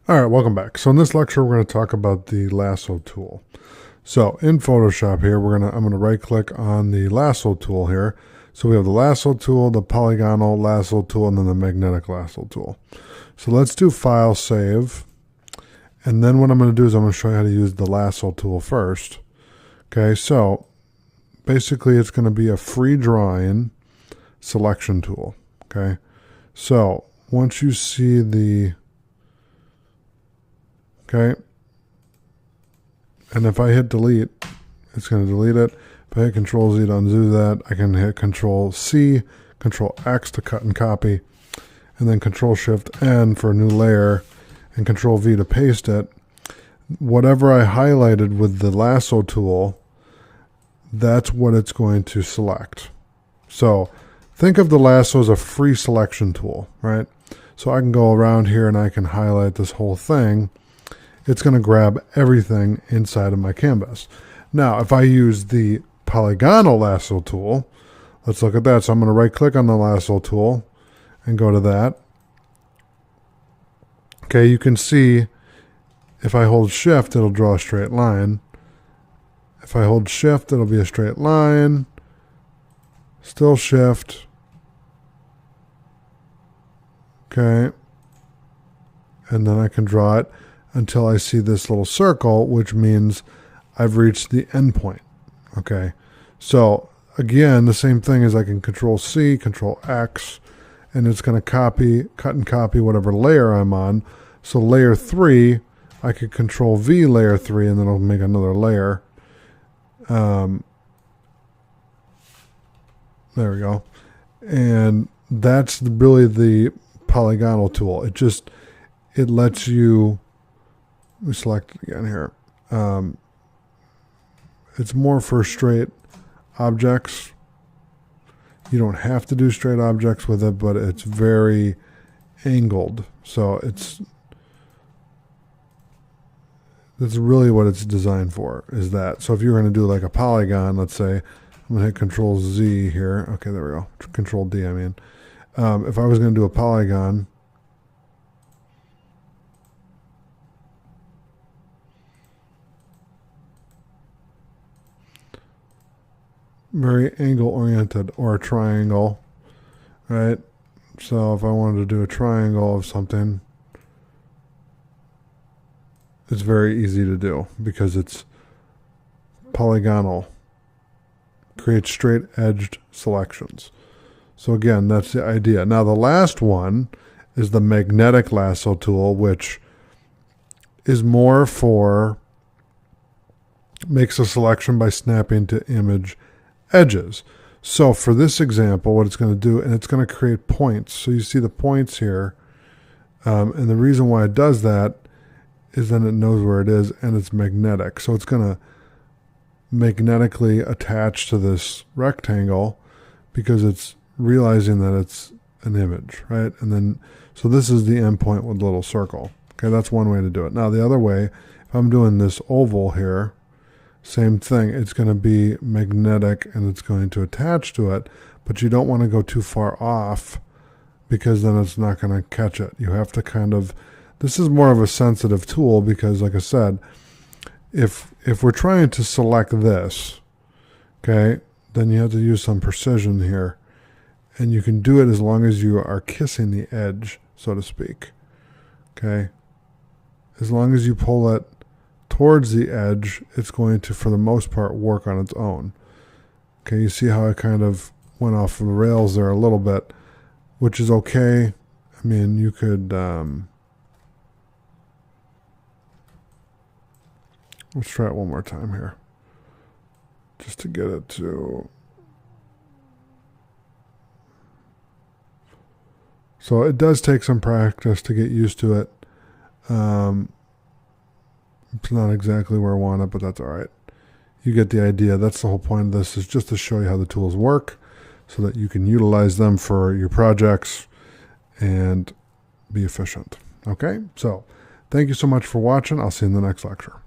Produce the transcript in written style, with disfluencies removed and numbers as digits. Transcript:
All right, welcome back. So in this lecture, we're going to talk about the Lasso Tool. So in Photoshop here, I'm going to right click on the Lasso Tool here. So we have the Lasso Tool, the Polygonal Lasso Tool, and then the Magnetic Lasso Tool. So let's do File, Save. And then what I'm going to do is I'm going to show you how to use the Lasso Tool first. Okay, so basically it's going to be a free drawing selection tool. Okay, so once you see the okay, and if I hit delete, it's going to delete it. If I hit Control Z to undo that, I can hit Control C, Control X to cut and copy, and then Control Shift N for a new layer, and Control V to paste it. Whatever I highlighted with the lasso tool, that's what it's going to select. So think of the lasso as a free selection tool, right? So I can go around here and I can highlight this whole thing. It's going to grab everything inside of my canvas. Now, if I use the polygonal lasso tool, let's look at that. So I'm going to right click on the lasso tool and go to that. Okay, you can see if I hold shift, it'll draw a straight line. If I hold shift, it'll be a straight line. Still shift. Okay. And then I can draw it until I see this little circle, which means I've reached the end point. Okay. So again, the same thing is I can Control C, Control X, and it's going to cut and copy whatever layer I'm on. So layer 3, I could Control V layer 3, and then it'll make another layer. There we go. And that's really the polygonal tool. It lets you, we select it again here. It's more for straight objects. You don't have to do straight objects with it, but it's very angled. So that's really what it's designed for, is that. So if you're going to do like a polygon, let's say, I'm going to hit Control Z here. Okay, there we go. Control D, I mean. If I was going to do a polygon, very angle oriented, or a triangle, right? So if I wanted to do a triangle of something, it's very easy to do because it's polygonal, creates straight edged selections. So again, that's the idea. Now the last one is the magnetic lasso tool, which is more for, makes a selection by snapping to image edges. So for this example, what it's going to do, and it's going to create points. So you see the points here. And the reason why it does that is then it knows where it is, and it's magnetic. So it's going to magnetically attach to this rectangle because it's realizing that it's an image, right? And then, so this is the endpoint with a little circle. Okay, that's one way to do it. Now the other way, if I'm doing this oval here, same thing. It's going to be magnetic and it's going to attach to it, but you don't want to go too far off because then it's not going to catch it. You have to kind of, this is more of a sensitive tool because, like I said, if we're trying to select this, okay, then you have to use some precision here. And you can do it as long as you are kissing the edge, so to speak. Okay? As long as you pull it towards the edge, it's going to, for the most part, work on its own. Okay, you see how I kind of went off the rails there a little bit, which is okay. I mean, you could, let's try it one more time here, just to get it to, so it does take some practice to get used to it. It's not exactly where I want it, but that's all right. You get the idea. That's the whole point of this, is just to show you how the tools work so that you can utilize them for your projects and be efficient. Okay, so thank you so much for watching. I'll see you in the next lecture.